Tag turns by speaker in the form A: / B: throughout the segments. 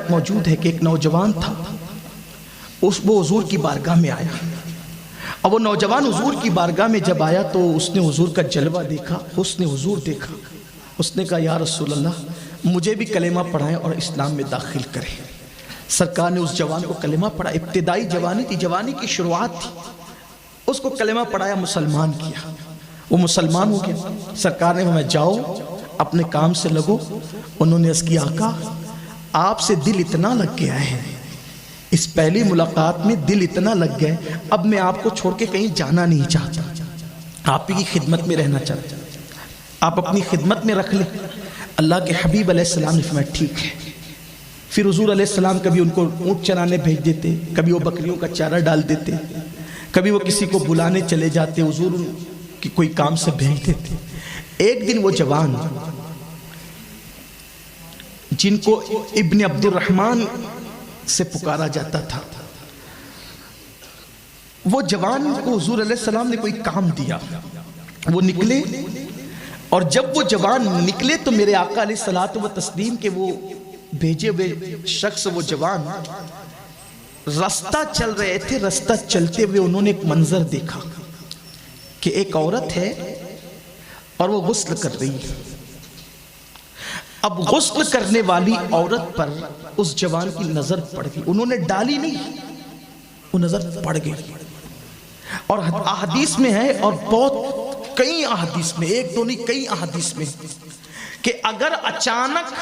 A: روایت موجود ہے کہ ایک نوجوان تھا، وہ حضور کی بارگاہ میں آیا، اور وہ نوجوان حضور کی بارگاہ میں جب آیا تو اس نے حضور کا جلوہ دیکھا، حسن حضور دیکھا۔ اس نے کہا یا رسول اللہ مجھے بھی کلمہ پڑھائیں اور اسلام میں داخل کریں۔ سرکار نے اس جوان کو کلمہ پڑھا، ابتدائی جوانی تھی، جوانی کی شروعات تھی، اس کو کلمہ پڑھایا، مسلمان کیا، وہ مسلمان ہو گیا۔ سرکار نے فرمایا جاؤ اپنے کام سے لگو۔ انہوں نے عرض کیا آقا آپ سے دل اتنا لگ گیا ہے، اس پہلی ملاقات میں دل اتنا لگ گئے، اب میں آپ کو چھوڑ کے کہیں جانا نہیں چاہتا، آپ ہی کی خدمت میں رہنا چاہتا، آپ اپنی خدمت میں رکھ لیں۔ اللہ کے حبیب علیہ السلام نے فرمایا ٹھیک ہے۔ پھر حضور علیہ السلام کبھی ان کو اونٹ چرانے بھیج دیتے، کبھی وہ بکریوں کا چارہ ڈال دیتے، کبھی وہ کسی کو بلانے چلے جاتے، حضور کی کوئی کام سے بھیج دیتے۔ ایک دن وہ جوان جن کو ابن عبد الرحمن سے پکارا جاتا تھا، وہ جوان کو حضور علیہ السلام نے کوئی کام دیا، وہ نکلے، اور جب وہ جوان نکلے تو میرے آقا علیہ الصلوۃ والتسلیم کے وہ بھیجے ہوئے شخص، وہ جوان رستہ چل رہے تھے، رستہ چلتے ہوئے انہوں نے ایک منظر دیکھا کہ ایک عورت ہے اور وہ غسل کر رہی ہے۔ اب غسل کرنے والی عورت پر اس جوان کی نظر پڑ گئی، انہوں نے ڈالی نہیں، وہ نظر پڑ گئی۔ اور احادیث میں ہے، اور بہت کئی احادیث میں، ایک دو نہیں کئی احادیث میں، کہ اگر اچانک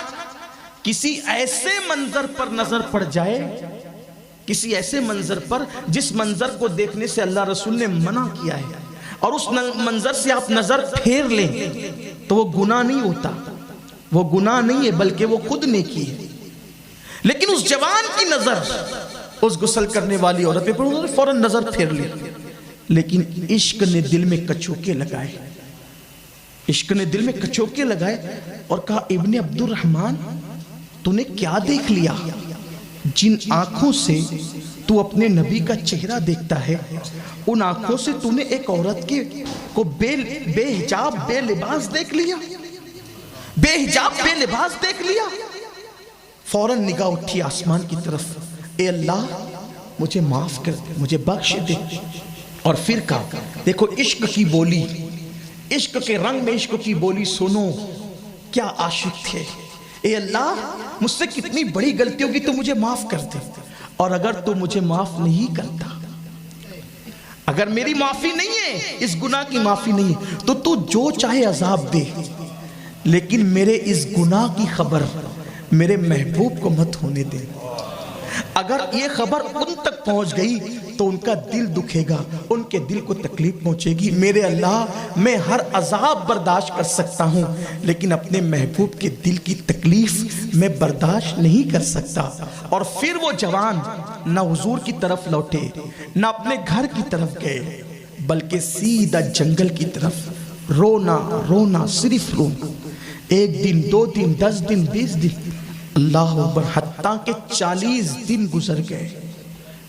A: کسی ایسے منظر پر نظر پڑ جائے، کسی ایسے منظر پر جس منظر کو دیکھنے سے اللہ رسول نے منع کیا ہے، اور اس منظر سے آپ نظر پھیر لیں تو وہ گناہ نہیں ہوتا، وہ گناہ نہیں ہے بلکہ وہ خود نیکی ہے۔ لیکن اس جوان کی نظر اس غسل کرنے والی عورت پہ انہوں نے فوراً نظر پھیر لی، لیکن عشق نے دل میں کچوکے لگائے، عشق نے دل میں کچوکے لگائے اور کہا ابن عبد الرحمن تو نے کیا دیکھ لیا؟ جن آنکھوں سے تو اپنے نبی کا چہرہ دیکھتا ہے، ان آنکھوں سے تو نے ایک عورت کو بے حجاب بے لباس دیکھ لیا، بے حجاب بے لباس دیکھ لیا۔ فوراً نگاہ اٹھی آسمان کی طرف، اے اللہ مجھے معاف کر دے، مجھے بخش دے۔ اور پھر کہا دیکھو عشق کی بولی، عشق کے رنگ میں عشق کی بولی سنو، کیا عاشق تھے، اے اللہ مجھ سے کتنی بڑی غلطی ہوگی تو مجھے معاف کر دے، اور اگر تو مجھے معاف نہیں کرتا، اگر میری معافی نہیں ہے، اس گناہ کی معافی نہیں ہے، تو جو چاہے عذاب دے، لیکن میرے اس گناہ کی خبر میرے محبوب کو مت ہونے دے۔ اگر یہ خبر ان تک پہنچ گئی تو ان کا دل دکھے گا، ان کے دل کو تکلیف پہنچے گی۔ میرے اللہ میں ہر عذاب برداشت کر سکتا ہوں، لیکن اپنے محبوب کے دل کی تکلیف میں برداشت نہیں کر سکتا۔ اور پھر وہ جوان نہ حضور کی طرف لوٹے، نہ اپنے گھر کی طرف گئے، بلکہ سیدھا جنگل کی طرف رونا رونا، صرف رونا۔ ایک دن، 2 دن، 10 دن، 20 دن، اللہ اکبر، حتیٰ کہ 40 دن گزر گئے،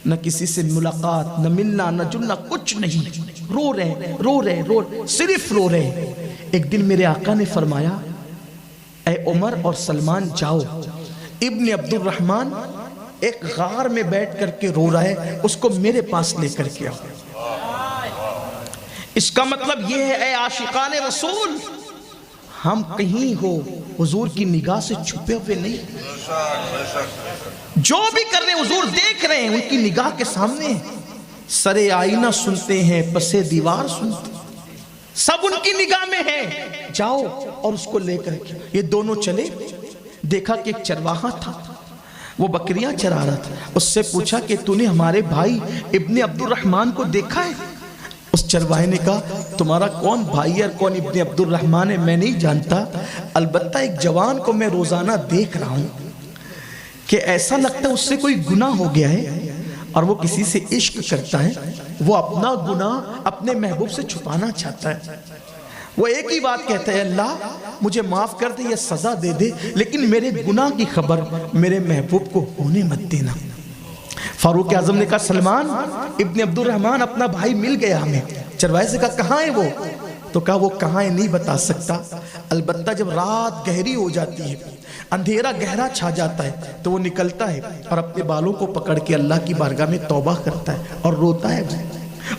A: نہ کسی سے ملاقات، نہ ملنا، نہ جلنا، کچھ نہیں، رو رہے، صرف رو رہے۔ ایک دن میرے آقا نے فرمایا اے عمر اور سلمان جاؤ، ابن عبد الرحمن ایک غار میں بیٹھ کر کے رو رہا ہے، اس کو میرے پاس لے کر کے آؤ۔ اس کا مطلب یہ ہے اے عاشقان رسول، ہم کہیں ہو حضور کی نگاہ سے چھپے ہوئے نہیں، جو بھی کر رہے ہیں حضور دیکھ رہے ہیں، ان کی نگاہ کے سامنے ہیں، سرے آئینہ سنتے ہیں، پسے دیوار سنتے ہیں، سب ان کی نگاہ میں ہے۔ جاؤ اور اس کو لے کر کے، یہ دونوں چلے، دیکھا کہ ایک چرواہا تھا، وہ بکریاں چرا رہا تھا، اس سے پوچھا کہ تو نے ہمارے بھائی ابن عبد الرحمن کو دیکھا ہے؟ اس چرواہے نے کہا تمہارا کون بھائی اور کون ابن عبد الرحمن ہے میں نہیں جانتا، البتہ ایک جوان کو میں روزانہ دیکھ رہا ہوں کہ ایسا لگتا ہے اس سے کوئی گناہ ہو گیا ہے اور وہ کسی سے عشق کرتا ہے، وہ اپنا گناہ اپنے محبوب سے چھپانا چاہتا ہے، وہ ایک ہی بات کہتا ہے اللہ مجھے معاف کر دے یا سزا دے دے، لیکن میرے گناہ کی خبر میرے محبوب کو ہونے مت دینا۔ فاروق اعظم نے کہا سلمان ابن عبد الرحمن اپنا بھائی مل گیا ہمیں۔ چرواہے سے کہا کہاں ہے وہ؟ تو کہا وہ کہاں ہے نہیں بتا سکتا، البتہ جب رات گہری ہو جاتی ہے، اندھیرا گہرا چھا جاتا ہے تو وہ نکلتا ہے اور اپنے بالوں کو پکڑ کے اللہ کی بارگاہ میں توبہ کرتا ہے اور روتا ہے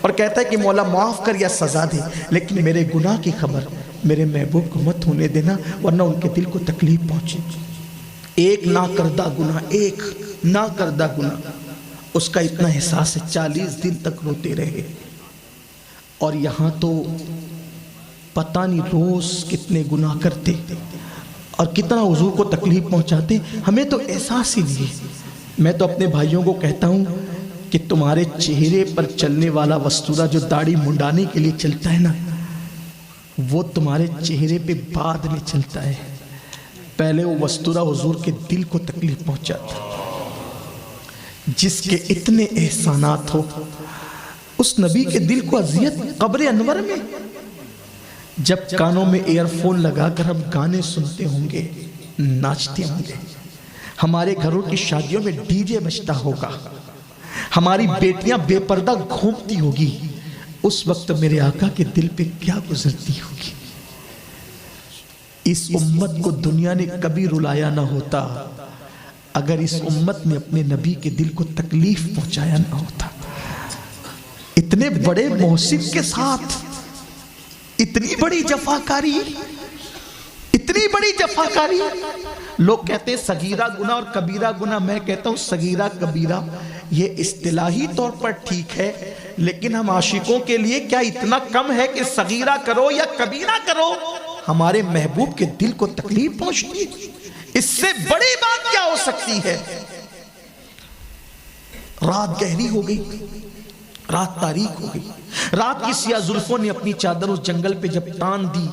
A: اور کہتا ہے کہ مولا معاف کر یا سزا دے، لیکن میرے گناہ کی خبر میرے محبوب کو مت ہونے دینا ورنہ ان کے دل کو تکلیف پہنچے۔ ایک نہ کردہ گناہ اس کا اتنا احساس ہے، 40 دن تک روتے رہے۔ اور یہاں تو پتہ نہیں روز کتنے گناہ کرتے اور کتنا حضور کو تکلیف پہنچاتے، ہمیں تو احساس ہی نہیں۔ میں تو اپنے بھائیوں کو کہتا ہوں کہ تمہارے چہرے پر چلنے والا وستورہ جو داڑھی منڈانے کے لیے چلتا ہے نا، وہ تمہارے چہرے پہ بعد میں چلتا ہے، پہلے وہ وستورہ حضور کے دل کو تکلیف پہنچاتا ہے۔ جس کے اتنے احسانات ہو، اس نبی کے دل کو اذیت قبر انور میں، جب کانوں میں ایئر فون لگا کر ہم گانے سنتے ہوں گے، ناچتے ہوں گے، ہمارے گھروں کی شادیوں میں ڈی جے بجتا ہوگا، ہماری بیٹیاں بے پردہ گھومتی ہوگی، اس وقت میرے آقا کے دل پہ کیا گزرتی ہوگی؟ اس امت کو دنیا نے کبھی رلایا نہ ہوتا اگر اس امت نے اپنے نبی کے دل کو تکلیف پہنچایا نہ ہوتا۔ اتنے بڑے محسن کے ساتھ اتنی بڑی جفاکاری، لوگ کہتے ہیں صغیرہ گناہ اور کبیرہ گناہ، میں کہتا ہوں صغیرہ کبیرہ یہ اصطلاحی طور پر ٹھیک ہے، لیکن ہم عاشقوں کے لیے کیا اتنا کم ہے کہ صغیرہ کرو یا کبیرہ کرو ہمارے محبوب کے دل کو تکلیف پہنچتی؟ اس سے بڑی بات کیا ہو سکتی ہے؟ رات گہری ہو گئی، رات تاریک ہو گئی، رات کی سیاہ زلفوں نے اپنی چادر اس جنگل پہ جب تان دی،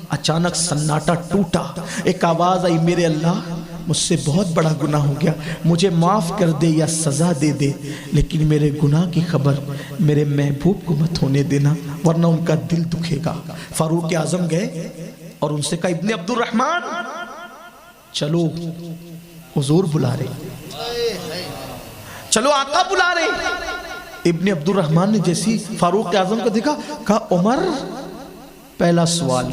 A: اچانک سناٹا ٹوٹا، ایک آواز آئی، میرے اللہ مجھ سے بہت بڑا گناہ ہو گیا، مجھے معاف کر دے یا سزا دے دے، لیکن میرے گناہ کی خبر میرے محبوب کو مت ہونے دینا ورنہ ان کا دل دکھے گا۔ فاروق اعظم گئے اور ان سے کہا، ابن عبد الرحمن چلو حضور بلا رہے، چلو آقا بلا رہے۔ ابن عبد الرحمن نے جیسی فاروق اعظم کو دیکھا، کہا عمر، پہلا سوال،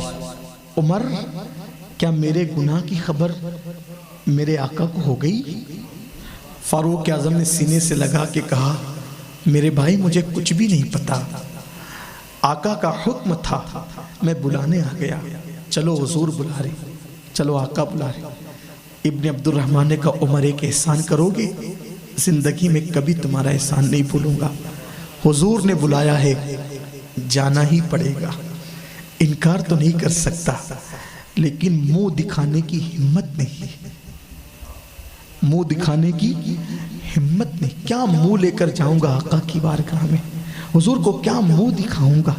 A: عمر کیا میرے گناہ کی خبر میرے آقا کو ہو گئی؟ فاروق اعظم نے سینے سے لگا کے کہا، میرے بھائی مجھے کچھ بھی نہیں پتا، آقا کا حکم تھا، میں بلانے آ گیا، چلو حضور بلا رہے، چلو آقا بلا رہے۔ ابن عبد الرحمن نے کہا، عمر ایک احسان کرو گے؟ زندگی میں کبھی تمہارا احسان نہیں بھولوں گا، حضور نے بلایا ہے جانا ہی پڑے گا، انکار تو نہیں کر سکتا، لیکن منہ دکھانے کی ہمت نہیں، منہ دکھانے کی ہمت نہیں، کیا منہ لے کر جاؤں گا آقا کی بارگاہ میں، حضور کو کیا منہ دکھاؤں گا؟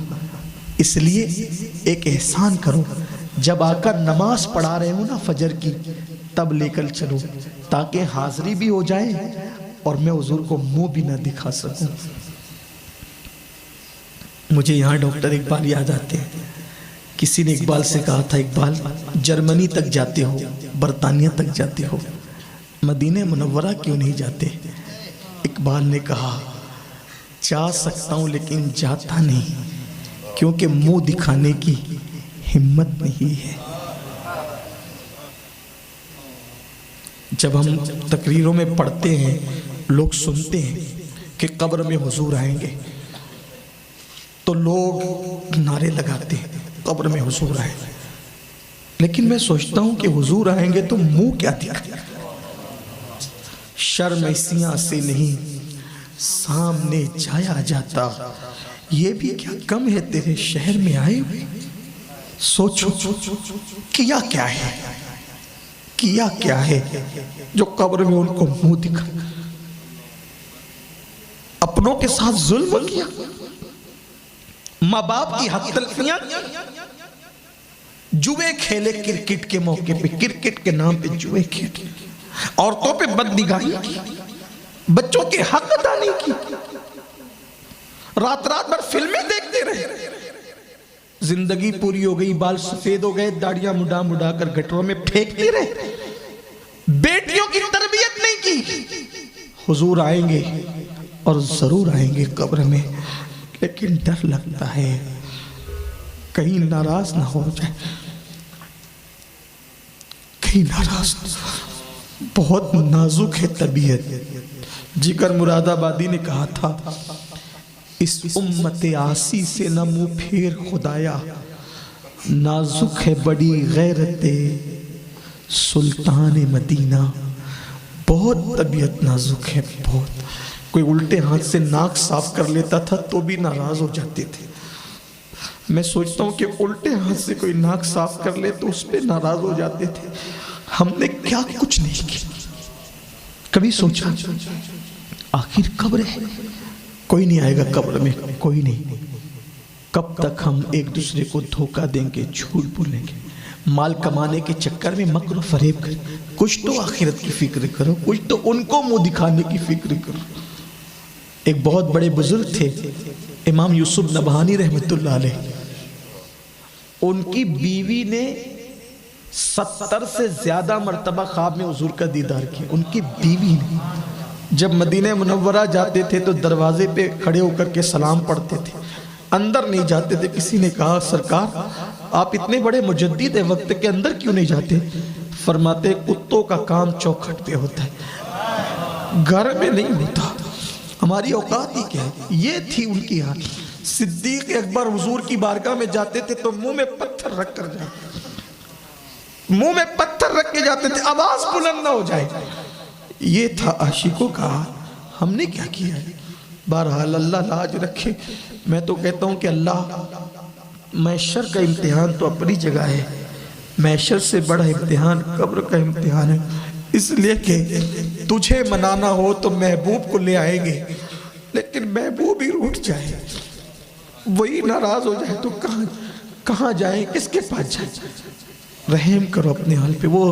A: اس لیے ایک احسان کرو، جب آقا نماز پڑھا رہے ہوں نا فجر کی، تب لے کر چلو تاکہ حاضری بھی ہو جائے اور میں حضور کو منہ بھی نہ دکھا سکوں۔ مجھے یہاں ڈاکٹر اقبال یاد آتے ہیں، کسی نے اقبال سے کہا تھا، اقبال جرمنی تک جاتے ہو، برطانیہ تک جاتے ہو، مدینہ منورہ کیوں نہیں جاتے؟ اقبال نے کہا، جا سکتا ہوں لیکن جاتا نہیں، کیونکہ منہ دکھانے کی ہمت نہیں ہے۔ جب ہم تقریروں میں پڑھتے ہیں، لوگ سنتے ہیں کہ قبر میں حضور آئیں گے، تو لوگ نعرے لگاتے ہیں قبر میں حضور آئیں گے، لیکن میں سوچتا ہوں کہ حضور آئیں گے تو منہ کیا دکھائیں؟ شرم ایسیاں سے نہیں سامنے جایا جاتا، یہ بھی کیا کم ہے تیرے شہر میں آئے ہوئے، سوچو کیا کیا ہے، کیا کیا ہے جو قبر میں ان کو منہ دکھا، اپنوں کے ساتھ ظلم کیا، ماں باپ کی حق تلفیاں، جوے کھیلے کرکٹ کے موقع پہ، کرکٹ کے نام پہ جوے کھیلے، عورتوں پہ بدنگاہی کی، بچوں کے حق ادا نہیں کی، رات رات بھر فلمیں دیکھتے رہے، زندگی پوری ہو گئی، بال سفید ہو گئے، داڑیاں مڈا مڈا کر گٹروں میں پھینکتے رہے، بیٹیوں کی تربیت نہیں کی۔ حضور آئیں گے اور ضرور آئیں گے قبر میں، لیکن ڈر لگتا ہے کہیں ناراض نہ ہو جائے، کہیں ناراض بہت نازک ہے طبیعت. جگر مراد آبادی نے کہا تھا اس امت آسی سے نہ منہ پھیر خدایا, نازک ہے بڑی غیرت سلطان مدینہ. بہت طبیعت نازک ہے بہت. کوئی الٹے ہاتھ سے ناک صاف کر لیتا تھا تو بھی ناراض ہو جاتے تھے. میں سوچتا ہوں کہ الٹے ہاتھ سے کوئی ناک صاف کر لے تو اس پہ ناراض ہو جاتے تھے. ہم نے کیا کچھ نہیں کیا. کبھی سوچا آخر قبر ہے, کوئی نہیں آئے گا قبر میں, کوئی نہیں. کب تک ہم ایک دوسرے کو دھوکہ دیں گے, جھوٹ بولیں گے, مال کمانے کے چکر میں مکر و فریب کریں. کچھ تو آخرت کی فکر کرو, کچھ تو ان کو منہ دکھانے کی فکر کرو. ایک بہت بڑے بزرگ تھے امام یوسف نبہانی رحمت اللہ علیہ. ان کی بیوی نے 70 سے زیادہ مرتبہ خواب میں حضور کا دیدار کیا. ان کی بیوی نے جب مدینہ منورہ جاتے تھے تو دروازے پہ کھڑے ہو کر کے سلام پڑھتے تھے, اندر نہیں جاتے تھے. کسی نے کہا سرکار آپ اتنے بڑے مجدد وقت کے اندر کیوں نہیں جاتے؟ فرماتے کتوں کا کام چوکھٹ پہ ہوتا ہے, گھر میں نہیں ہوتا. ہماری اوقات ہی کیا ہے. یہ تھی ان کی حال. صدیق اکبر حضور کی بارگاہ میں جاتے تھے تو منہ میں پتھر رکھ کر جاتے, منہ میں پتھر رکھ کے جاتے تھے آواز بلند نہ ہو جائے. یہ تھا عاشقوں کا. ہم نے کیا کیا ہے؟ بہرحال اللہ لاج رکھے. میں تو کہتا ہوں کہ اللہ, محشر کا امتحان تو اپنی جگہ ہے, محشر سے بڑا امتحان قبر کا امتحان ہے. اس لیے کہ تجھے منانا ہو تو محبوب کو لے آئیں گے, لیکن محبوب ہی روٹ جائے, وہی ناراض ہو جائے تو کہاں جائیں, کس کے پاس جائیں؟ رحم کرو اپنے حال پہ. وہ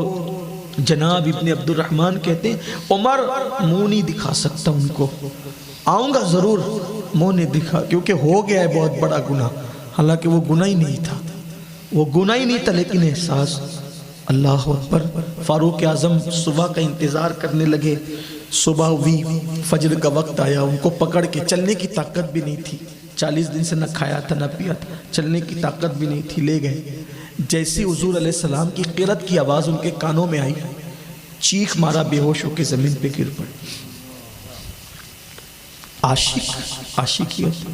A: جناب ابن عبد الرحمن کہتے ہیں عمر منہ نہیں دکھا سکتا ان کو, آؤں گا ضرور, منہ نہیں دکھا کیونکہ ہو گیا ہے بہت بڑا گناہ. حالانکہ وہ گناہ ہی نہیں تھا, وہ گناہ ہی نہیں تھا, لیکن احساس. اللہ اکبر. فاروق اعظم صبح کا انتظار کرنے لگے. صبح ہوئی, فجر کا وقت آیا, ان کو پکڑ کے, چلنے کی طاقت بھی نہیں تھی, 40 دن سے نہ کھایا تھا نہ پیا تھا, چلنے کی طاقت بھی نہیں تھی, لے گئے. جیسی حضور علیہ السلام کی قرت کی آواز ان کے کانوں میں آئی, چیخ مارا, بے ہوش ہو کے زمین پہ گر پڑے. عاشق ہی ہوتا,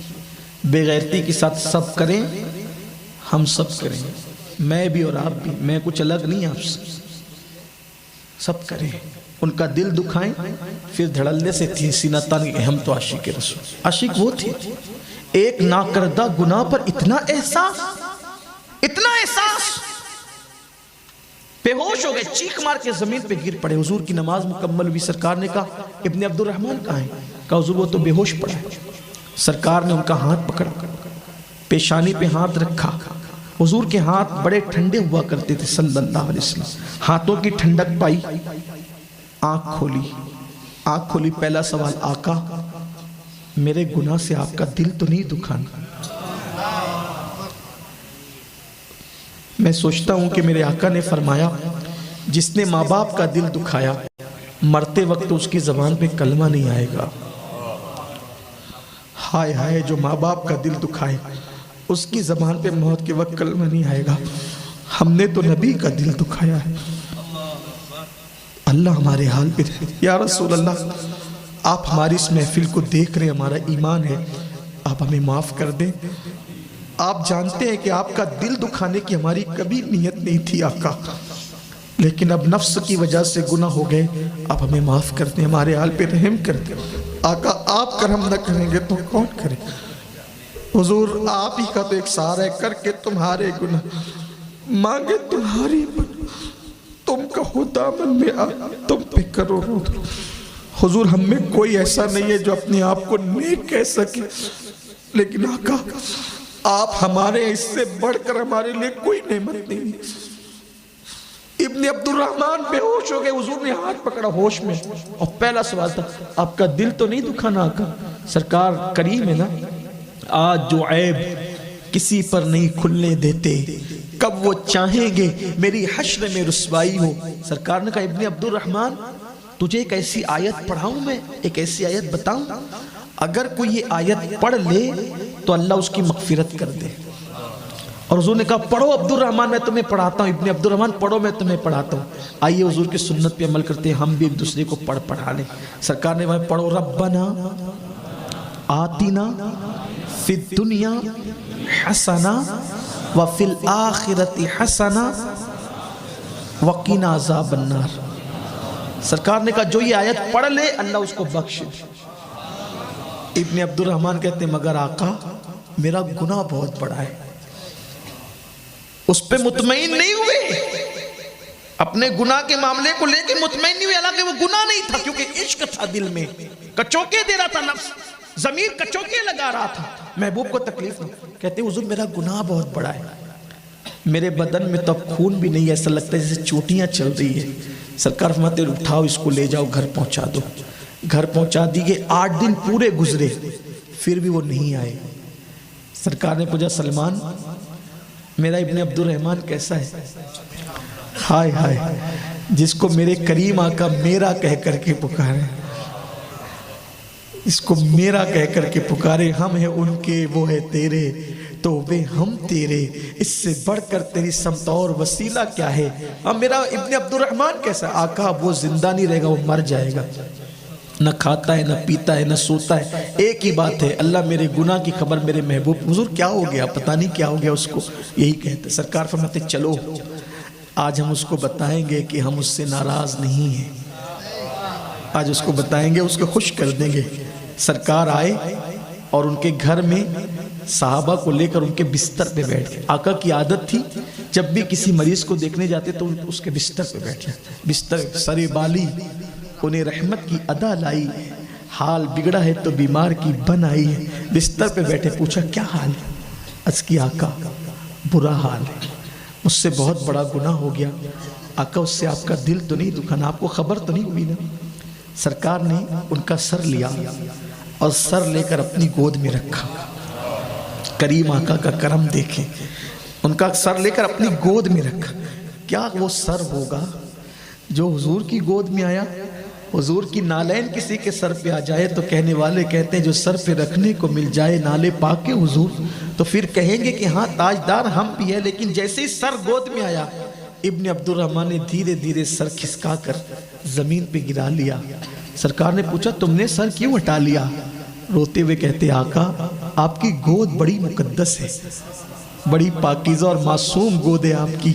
A: بے غیرتی کے ساتھ سب کریں, ہم سب کریں, میں بھی اور آپ بھی, میں کچھ الگ نہیں آپ سے, سب کریں. ان کا دل دکھائیں, پھر دھڑلنے سے تھی سینہ تان کہ ہم تو عاشق رسول. عاشق وہ تھے ایک ناکردہ گناہ پر اتنا احساس, اتنا احساس, بے ہوش ہو گئے, چیخ مار کے زمین پہ گر پڑے. حضور کی نماز مکمل ہوئی. سرکار نے کہا ابن عبد الرحمن کہاں ہے؟ کہا حضور وہ تو بے ہوش پڑا ہے. سرکار نے ان کا ہاتھ پکڑا, پیشانی پہ ہاتھ رکھا. حضور کے ہاتھ بڑے ٹھنڈے ہوا کرتے تھے صلی اللہ علیہ وسلم. ہاتھوں کی ٹھنڈک پائی, آنکھ کھولی. پہلا سوال, آقا میرے گناہ سے آپ کا دل تو نہیں دکھانا؟ میں سوچتا ہوں کہ میرے آقا نے فرمایا جس نے ماں باپ کا دل دکھایا مرتے وقت اس کی زبان پہ کلمہ نہیں آئے گا. ہائے ہائے, جو ماں باپ کا دل دکھائے اس کی زبان پہ موت کے وقت کلمہ نہیں آئے گا. ہم نے تو نبی کا دل دکھایا ہے. اللہ ہمارے حال پہ رہے. یا رسول اللہ, آپ ہماری اس محفل کو دیکھ رہے, ہمارا ایمان ہے, آپ ہمیں معاف کر دیں. آپ جانتے ہیں کہ آپ کا دل دکھانے کی ہماری کبھی نیت نہیں تھی آقا, لیکن اب نفس کی وجہ سے گناہ ہو گئے. آپ ہمیں معاف کر دیں, ہمارے حال پہ رحم کر دیں. آقا آپ کرم نہ کریں گے تو کون کرے؟ حضور آپ ہی کا تو ایک سہارا ہے, کر کے تمہارے گناہ مانگے تمہاری بن, تم کہو دامن میں آ تم پہ کرو رو. حضور ہم میں کوئی ایسا نہیں ہے جو اپنے آپ کو نیک کہہ سکے, لیکن آقا آپ ہمارے اس سے بڑھ کر ہمارے لیے کوئی نعمت نہیں. ابن عبد الرحمن بے ہوش ہو گئے, حضور نے ہاتھ پکڑا ہوش میں, اور پہلا سوال تھا آپ کا دل تو نہیں دکھانا آقا؟ سرکار کریم ہے نا, آج جو عیب کسی پر نہیں کھلنے دیتے, کب وہ چاہیں گے میری حشر میں رسوائی ہو. سرکار نے کہا ابن عبد الرحمن تجھے ایک ایسی آیت پڑھاؤں, میں ایک ایسی آیت بتاؤں, اگر کوئی یہ آیت پڑھ لے تو اللہ اس کی مغفرت کر دے. اور حضور نے کہا پڑھو عبد الرحمن میں تمہیں پڑھاتا ہوں، ابن عبد الرحمن پڑھو میں تمہیں پڑھاتا ہوں۔ آئیے حضور کی سنت پہ عمل کرتے ہیں، ہم بھی ایک دوسرے کو پڑھا لیں۔ سرکار نے وہاں پڑھو ربنا آتنا فی الدنیا حسنا وفی الآخرت حسنا وقنا عذاب النار۔ سرکار نے کہا جو یہ آیت پڑھ لے اللہ اس کو بخش دے۔ ابن عبد الرحمن کہتے ہیں مگر آقا میرا گناہ بہت بڑا ہے۔ اس پہ مطمئن نہیں ہوئے، اپنے گناہ کے معاملے کو لے کے مطمئن نہیں ہوئے، حالانکہ وہ گناہ نہیں تھا کیونکہ عشق تھا دل میں، کچوکے دے رہا تھا نفس، ضمیر کچوکے لگا رہا تھا، محبوب کو تکلیف نہیں۔ کہتے ہیں حضور میرا گناہ بہت بڑا ہے، میرے بدن میں تو خون بھی نہیں، ایسا لگتا ہے جیسے چوٹیاں چل رہی ہیں۔ سرکار فرماتے ہیں اٹھاؤ اس کو لے جاؤ گھر پہنچا دو۔ گھر پہنچا دیے، 8 دن پورے گزرے، پھر بھی وہ نہیں آئے۔ سرکار نے پوچھا سلمان میرا ابن عبد الرحمن کیسا ہے؟ ہائے ہائے، جس کو میرے کریم آقا میرا کہہ کر کے پکارے، اس کو میرا کہہ کر کے پکارے، ہم ہیں ان کے وہ ہے تیرے تو وہ ہم تیرے، اس سے بڑھ کر تیری سمت اور وسیلہ کیا ہے؟ اب میرا ابن عبد الرحمن کیسا ہے؟ آقا وہ زندہ نہیں رہے گا، وہ مر جائے گا، نہ کھاتا ہے نہ پیتا ہے نہ سوتا ہے، ایک ہی بات ہے اللہ میرے گناہ کی خبر میرے محبوب۔ حضور کیا ہو گیا؟ پتہ نہیں کیا ہو گیا اس کو، یہی کہتے۔ سرکار فرماتے چلو آج ہم اس کو بتائیں گے کہ ہم اس سے ناراض نہیں ہیں، آج اس کو بتائیں گے، اس کو خوش کر دیں گے۔ سرکار آئے اور ان کے گھر میں صحابہ کو لے کر ان کے بستر پہ بیٹھ گئے۔ آقا کی عادت تھی جب بھی کسی مریض کو دیکھنے جاتے تو اس کے بستر پہ بیٹھ جاتے، بستر سر بالی، انہیں رحمت کی ادا لائی، حال بگڑا ہے تو بیمار کی بن آئی ہے۔ بستر پہ بیٹھے، پوچھا کیا حال ہے؟ عرض کی آقا برا حال ہے، مجھ سے بہت بڑا گناہ ہو گیا۔ آقا اس سے آپ کا دل تو نہیں دکھانا، آپ کو خبر تو نہیں ہوئی نا؟ سرکار نے ان کا سر لیا اور سر لے کر اپنی گود میں رکھا۔ کریم آقا کا کرم دیکھیں، ان کا سر لے کر اپنی گود میں رکھا۔ کیا وہ سر ہوگا جو حضور کی گود میں آیا؟ حضور کی نالین کسی کے سر پہ آ جائے تو کہنے والے کہتے ہیں جو سر پہ رکھنے کو مل جائے نالے پاک کے حضور، تو پھر کہیں گے کہ ہاں تاجدار ہم بھی ہے۔ لیکن جیسے ہی سر گود میں آیا، ابن عبد الرحمن نے دھیرے دھیرے سر کھسکا کر زمین پہ گرا لیا۔ سرکار نے پوچھا تم نے سر کیوں ہٹا لیا؟ روتے ہوئے کہتے آقا آپ کی گود بڑی مقدس ہے، بڑی پاکیزہ اور معصوم گود ہے آپ کی،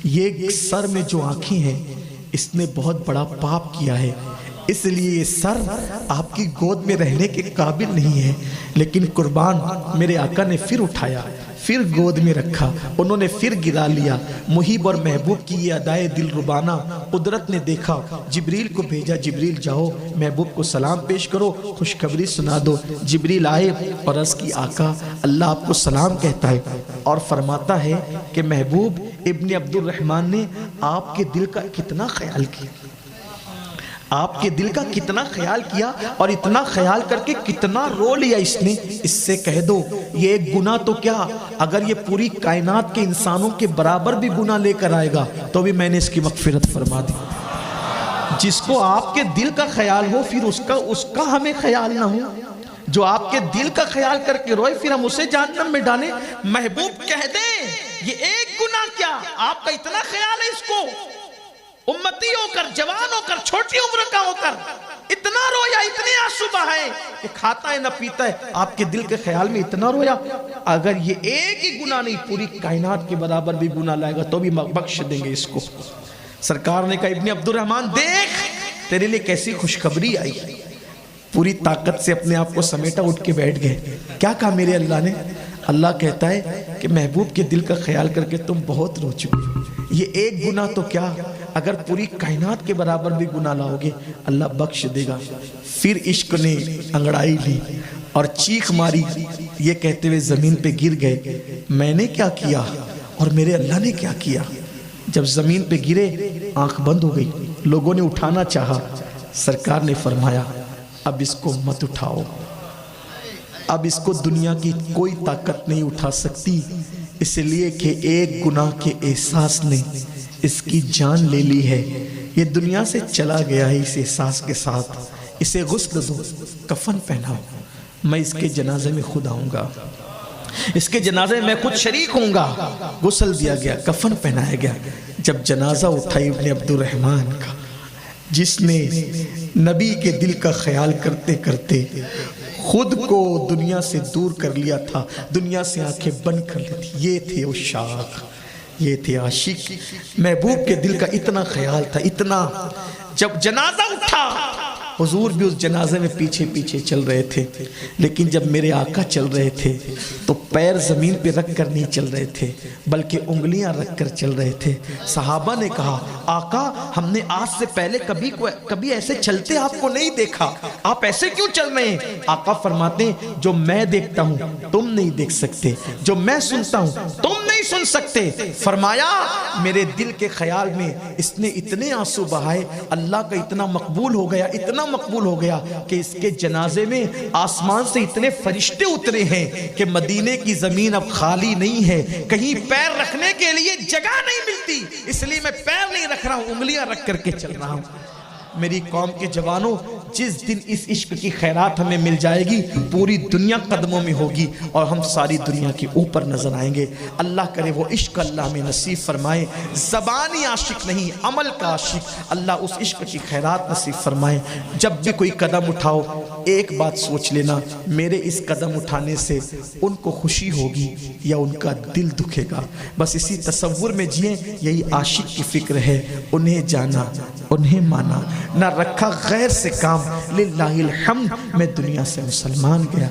A: یہ سر میں جو آنکھیں ہیں اس نے بہت بڑا پاپ کیا ہے، اس لیے یہ سر آپ کی گود میں رہنے کے قابل نہیں ہے۔ لیکن قربان میرے آقا نے پھر اٹھایا، پھر گود میں رکھا، انہوں نے پھر گرا لیا۔ محب اور محبوب کی یہ ادائے دل ربانہ قدرت نے دیکھا، جبریل کو بھیجا، جبریل جاؤ محبوب کو سلام پیش کرو، خوشخبری سنا دو۔ جبریل آئے اور عرض کی آقا اللہ آپ کو سلام کہتا ہے اور فرماتا ہے کہ محبوب ابن عبد الرحمن نے آپ کے دل کا کتنا خیال کیا، آپ کے دل کا کتنا خیال کیا، اور اتنا خیال کر کے کتنا رو لیا اس نے۔ اس سے کہہ دو یہ ایک گناہ تو کیا، اگر یہ پوری کائنات کے انسانوں کے برابر بھی گناہ لے کر آئے گا تو بھی میں نے اس کی مغفرت فرما دی۔ جس کو آپ کے دل کا خیال ہو پھر اس کا ہمیں خیال نہ ہو، جو آپ کے دل کا خیال کر کے روئے پھر ہم اسے جہنم میں ڈالیں۔ محبوب کہہ دیں یہ ایک گناہ کیا، آپ کا اتنا خیال ہے اس کو، امتی ہو کر، جوان ہو کر، چھوٹی عمر کا ہو کر اتنا رویا، اتنے آنسو بہائے کہ کھاتا ہے نہ پیتا ہے، آپ کے دل کے خیال میں اتنا رویا۔ اگر یہ ایک ہی گناہ نہیں پوری کائنات کے برابر بھی گناہ لائے گا تو بھی بخش دیں گے اس کو۔ سرکار نے کہا ابن عبد الرحمن دیکھ تیرے لیے کیسی خوشخبری آئی۔ پوری طاقت سے اپنے آپ کو سمیٹا، اٹھ کے بیٹھ گئے۔ کیا کہا میرے اللہ نے؟ اللہ کہتا ہے کہ محبوب کے دل کا خیال کر کے تم بہت رو چکے، یہ ایک گناہ تو کیا، اگر پوری کائنات کے برابر بھی گناہ لاؤ گے اللہ بخش دے گا۔ پھر عشق نے انگڑائی لی اور چیخ ماری، یہ کہتے ہوئے زمین پہ گر گئے میں نے کیا کیا اور میرے اللہ نے کیا کیا۔ جب زمین پہ گرے آنکھ بند ہو گئی، لوگوں نے اٹھانا چاہا، سرکار نے فرمایا اب اس کو مت اٹھاؤ، اب اس کو دنیا کی کوئی طاقت نہیں اٹھا سکتی، اس لیے کہ ایک گناہ کے احساس نے اس کی جان لے لی ہے، یہ دنیا سے چلا گیا ہے اس احساس کے ساتھ، اسے غسل دو، کفن پہناؤ، میں اس کے جنازے میں خود آؤں گا۔ اس کے جنازے میں خود شریک ہوں گا. غسل دیا گیا, کفن پہنایا گیا. جب جنازہ اٹھائی ابن عبد الرحمن کا, جس نے نبی کے دل کا خیال کرتے کرتے خود کو دنیا سے دور کر لیا تھا, دنیا سے آنکھیں بند کر لی تھی, یہ تھے عشاق, یہ تھے عاشق. محبوب کے دل کا اتنا خیال تھا, اتنا. جب جنازہ اٹھا, حضور بھی اس جنازے میں پیچھے پیچھے چل رہے تھے, لیکن جب میرے آقا چل رہے تھے تو پیر زمین پہ رکھ کر نہیں چل رہے تھے, بلکہ انگلیاں رکھ کر چل رہے تھے. صحابہ نے کہا, آقا ہم نے آج سے پہلے کبھی ایسے چلتے آپ کو نہیں دیکھا, آپ ایسے کیوں چل رہے ہیں؟ آقا فرماتے ہیں, جو میں دیکھتا ہوں تم نہیں دیکھ سکتے, جو میں سنتا ہوں تم نہیں سن سکتے. فرمایا میرے دل کے خیال میں اس نے اتنے آنسو بہائے, اللہ کا اتنا مقبول ہو گیا, اتنا مقبول ہو گیا کہ اس کے جنازے میں آسمان سے اتنے فرشتے اترے ہیں کہ مدینے کی زمین اب خالی نہیں ہے, کہیں پیر رکھنے کے لیے جگہ نہیں ملتی, اس لیے میں پیر نہیں رکھ رہا ہوں, انگلیاں رکھ کر کے چل رہا ہوں. میری قوم کے جوانوں, جس دن اس عشق کی خیرات ہمیں مل جائے گی, پوری دنیا قدموں میں ہوگی اور ہم ساری دنیا کے اوپر نظر آئیں گے. اللہ کرے وہ عشق اللہ ہمیں نصیب فرمائے, زبانی عاشق نہیں عمل کا عاشق, اللہ اس عشق کی خیرات نصیب فرمائے. جب بھی کوئی قدم اٹھاؤ, ایک بات سوچ لینا, میرے اس قدم اٹھانے سے ان کو خوشی ہوگی یا ان کا دل دکھے گا. بس اسی تصور میں جئیں, یہی عاشق کی فکر ہے. انہیں جانا, انہیں مانا, نہ رکھا غیر سے کام, للہ الحمد میں دنیا سے مسلمان گیا.